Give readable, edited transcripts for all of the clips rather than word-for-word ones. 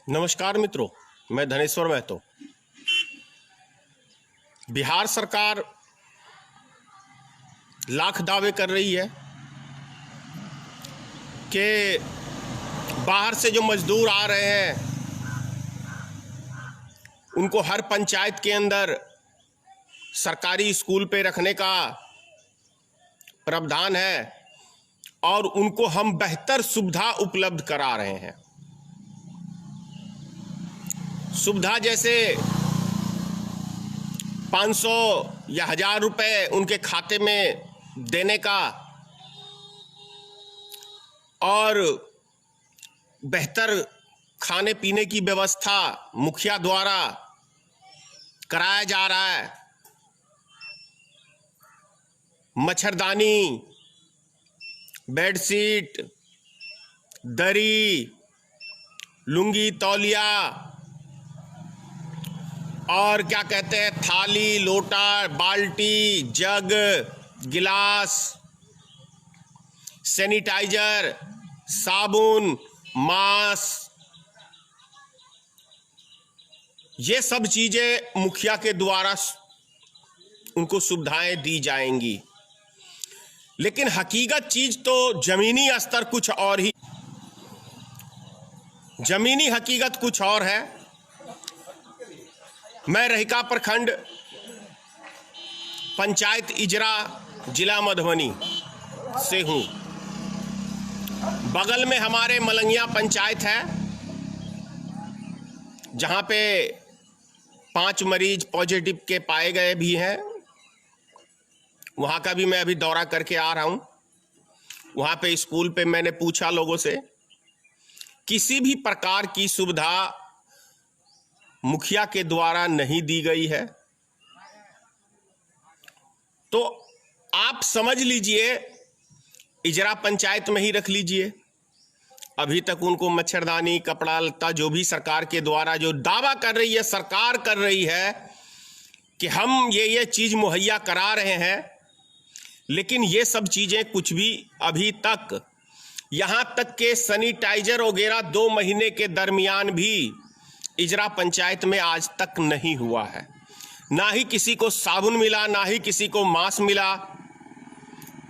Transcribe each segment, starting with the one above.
नमस्कार मित्रों, मैं धनेश्वर महतो। बिहार सरकार लाख दावे कर रही है कि बाहर से जो मजदूर आ रहे हैं उनको हर पंचायत के अंदर सरकारी स्कूल पे रखने का प्रावधान है और उनको हम बेहतर सुविधा उपलब्ध करा रहे हैं। सुविधा जैसे 500 या 1000 रुपए उनके खाते में देने का और बेहतर खाने पीने की व्यवस्था मुखिया द्वारा कराया जा रहा है। मच्छरदानी, बेडशीट, दरी, लुंगी, तौलिया और क्या कहते हैं, थाली, लोटा, बाल्टी, जग, गिलास, सैनिटाइजर, साबुन, मास्क, ये सब चीजें मुखिया के द्वारा उनको सुविधाएं दी जाएंगी। लेकिन हकीकत चीज तो जमीनी स्तर कुछ और ही, जमीनी हकीकत कुछ और है। मैं रहिका प्रखंड पंचायत इजरा जिला मधुबनी से हूं। बगल में हमारे मलंगिया पंचायत है जहां पे 5 मरीज पॉजिटिव के पाए गए भी हैं। वहां का भी मैं अभी दौरा करके आ रहा हूं। वहां पे स्कूल पे मैंने पूछा लोगों से, किसी भी प्रकार की सुविधा मुखिया के द्वारा नहीं दी गई है। तो आप समझ लीजिए, इजरा पंचायत में ही रख लीजिए। अभी तक उनको मच्छरदानी, कपड़ा लत्ता, जो भी सरकार के द्वारा जो दावा कर रही है, सरकार कर रही है कि हम ये चीज मुहैया करा रहे हैं, लेकिन ये सब चीजें कुछ भी अभी तक, यहां तक के सैनिटाइजर वगैरह 2 महीने के दरमियान भी इजरा पंचायत में आज तक नहीं हुआ है। ना ही किसी को साबुन मिला, ना ही किसी को मास्क मिला।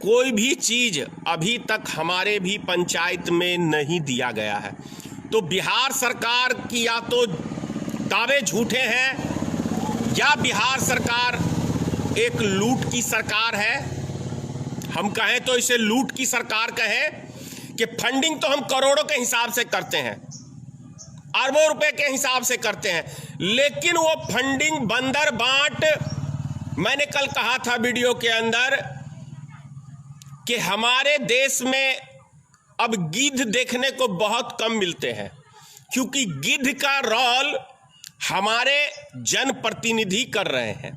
कोई भी चीज अभी तक हमारे भी पंचायत में नहीं दिया गया है। तो बिहार सरकार की या तो दावे झूठे हैं या बिहार सरकार एक लूट की सरकार है। हम कहें तो इसे लूट की सरकार कहें कि फंडिंग तो हम करोड़ों के हिसाब से करते हैं, अरबों रुपए के हिसाब से करते हैं, लेकिन वो फंडिंग बंदर बांट। मैंने कल कहा था वीडियो के अंदर कि हमारे देश में अब गिद्ध देखने को बहुत कम मिलते हैं, क्योंकि गिद्ध का रोल हमारे जनप्रतिनिधि कर रहे हैं।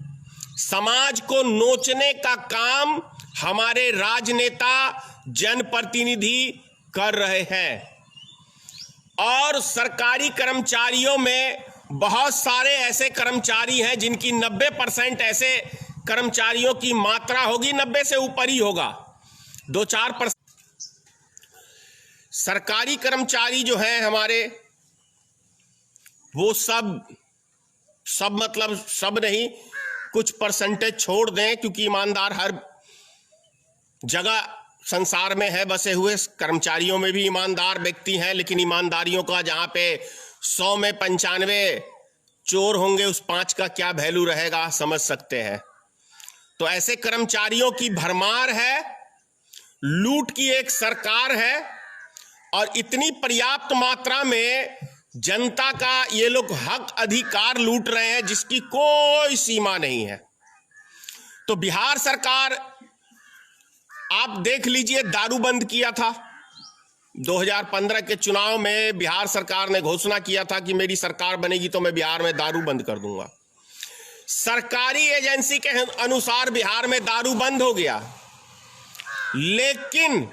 समाज को नोचने का काम हमारे राजनेता, जनप्रतिनिधि कर रहे हैं। और सरकारी कर्मचारियों में बहुत सारे ऐसे कर्मचारी हैं जिनकी 90% ऐसे कर्मचारियों की मात्रा होगी, 90 से ऊपर ही होगा, 2-4% सरकारी कर्मचारी जो हैं हमारे, वो सब मतलब सब नहीं, कुछ परसेंटेज छोड़ दें, क्योंकि ईमानदार हर जगह संसार में है बसे हुए। कर्मचारियों में भी ईमानदार व्यक्ति हैं, लेकिन ईमानदारियों का जहां पे 100 में 95 चोर होंगे, उस 5 का क्या वैल्यू रहेगा, समझ सकते हैं। तो ऐसे कर्मचारियों की भरमार है, लूट की एक सरकार है और इतनी पर्याप्त मात्रा में जनता का ये लोग हक अधिकार लूट रहे हैं जिसकी कोई सीमा नहीं है। तो बिहार सरकार, आप देख लीजिए, दारू बंद किया था 2015 के चुनाव में। बिहार सरकार ने घोषणा किया था कि मेरी सरकार बनेगी तो मैं बिहार में दारू बंद कर दूंगा। सरकारी एजेंसी के अनुसार बिहार में दारू बंद हो गया, लेकिन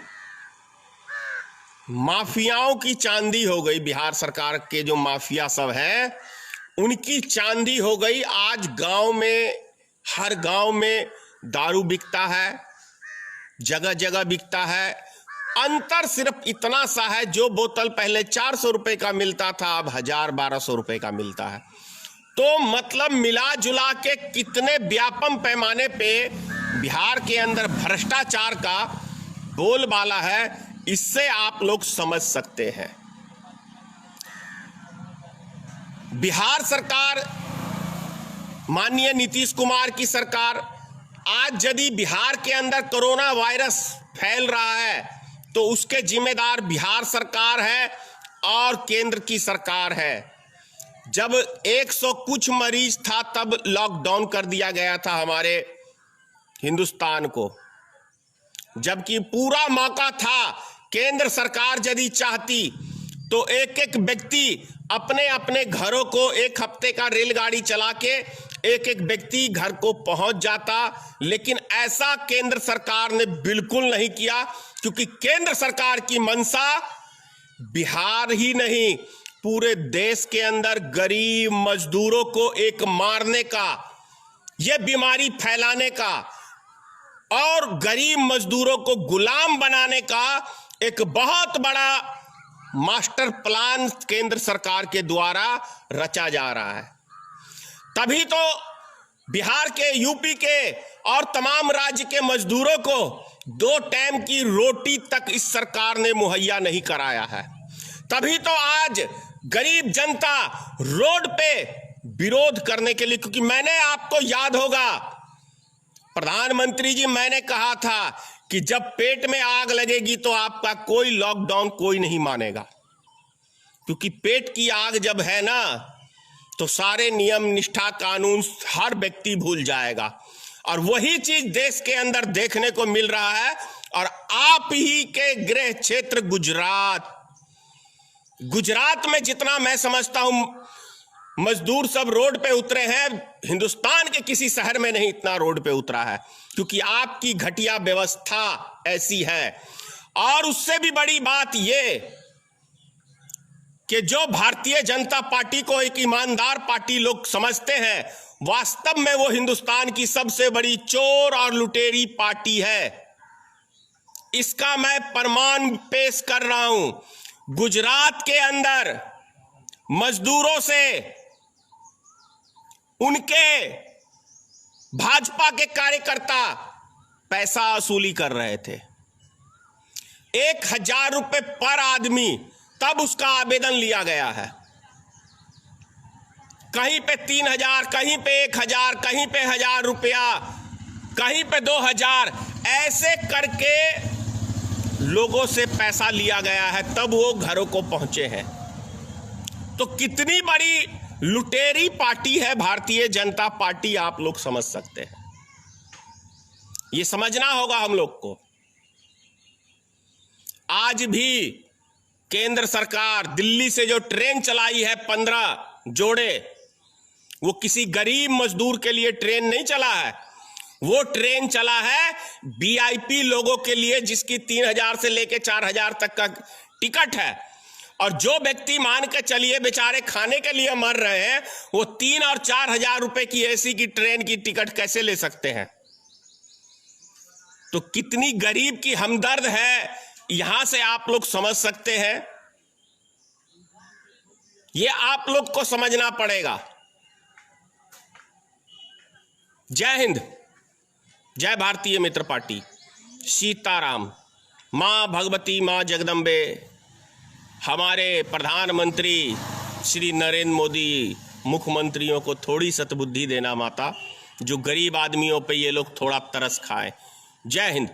माफियाओं की चांदी हो गई। बिहार सरकार के जो माफिया सब हैं उनकी चांदी हो गई। आज गांव में, हर गांव में दारू बिकता है, जगह जगह बिकता है। अंतर सिर्फ इतना सा है, जो बोतल पहले 400 रुपए का मिलता था अब 1000-1200 रुपए का मिलता है। तो मतलब मिला जुला के कितने व्यापक पैमाने पे बिहार के अंदर भ्रष्टाचार का बोलबाला है, इससे आप लोग समझ सकते हैं। बिहार सरकार, माननीय नीतीश कुमार की सरकार, आज यदि बिहार के अंदर कोरोना वायरस फैल रहा है तो उसके जिम्मेदार बिहार सरकार है और केंद्र की सरकार है। जब 100 कुछ मरीज था तब लॉकडाउन कर दिया गया था हमारे हिंदुस्तान को, जबकि पूरा मौका था। केंद्र सरकार यदि चाहती तो एक एक व्यक्ति अपने अपने घरों को 1 हफ्ते का रेलगाड़ी चला के एक एक व्यक्ति घर को पहुंच जाता, लेकिन ऐसा केंद्र सरकार ने बिल्कुल नहीं किया, क्योंकि केंद्र सरकार की मंशा बिहार ही नहीं पूरे देश के अंदर गरीब मजदूरों को एक मारने का, यह बीमारी फैलाने का और गरीब मजदूरों को गुलाम बनाने का एक बहुत बड़ा मास्टर प्लान केंद्र सरकार के द्वारा रचा जा रहा है। तभी तो बिहार के, यूपी के और तमाम राज्य के मजदूरों को 2 टाइम की रोटी तक इस सरकार ने मुहैया नहीं कराया है। तभी तो आज गरीब जनता रोड पे विरोध करने के लिए, क्योंकि मैंने, आपको याद होगा प्रधानमंत्री जी, मैंने कहा था कि जब पेट में आग लगेगी तो आपका कोई लॉकडाउन कोई नहीं मानेगा, क्योंकि पेट की आग जब है ना तो सारे नियम निष्ठा कानून हर व्यक्ति भूल जाएगा। और वही चीज देश के अंदर देखने को मिल रहा है। और आप ही के गृह क्षेत्र गुजरात में जितना मैं समझता हूं मजदूर सब रोड पे उतरे हैं, हिंदुस्तान के किसी शहर में नहीं इतना रोड पे उतरा है, क्योंकि आपकी घटिया व्यवस्था ऐसी है। और उससे भी बड़ी बात ये कि जो भारतीय जनता पार्टी को एक ईमानदार पार्टी लोग समझते हैं, वास्तव में वो हिंदुस्तान की सबसे बड़ी चोर और लुटेरी पार्टी है। इसका मैं प्रमाण पेश कर रहा हूं। गुजरात के अंदर मजदूरों से उनके भाजपा के कार्यकर्ता पैसा वसूली कर रहे थे, 1000 रुपए पर आदमी, तब उसका आवेदन लिया गया है। कहीं पे 3000, कहीं पे 1000, कहीं पे 1000 रुपया, कहीं पे 2000, ऐसे करके लोगों से पैसा लिया गया है, तब वो घरों को पहुंचे हैं। तो कितनी बड़ी लुटेरी पार्टी है भारतीय जनता पार्टी, आप लोग समझ सकते हैं। ये समझना होगा हम लोग को। आज भी केंद्र सरकार दिल्ली से जो ट्रेन चलाई है 15 जोड़े, वो किसी गरीब मजदूर के लिए ट्रेन नहीं चला है, वो ट्रेन चला है वीआईपी लोगों के लिए, जिसकी 3000 से लेके 4000 तक का टिकट है। और जो व्यक्ति मान के चलिए बेचारे खाने के लिए मर रहे हैं, वो 3 और 4000 रुपए की एसी की ट्रेन की टिकट कैसे ले सकते हैं? तो कितनी गरीब की हमदर्द है, यहां से आप लोग समझ सकते हैं। ये आप लोग को समझना पड़ेगा। जय हिंद, जय भारतीय मित्र पार्टी, सीताराम। मां भगवती, मां जगदम्बे, हमारे प्रधानमंत्री श्री नरेंद्र मोदी मुख्यमंत्रियों को थोड़ी सतबुद्धि देना माता, जो गरीब आदमियों पे ये लोग थोड़ा तरस खाएं। जय हिंद।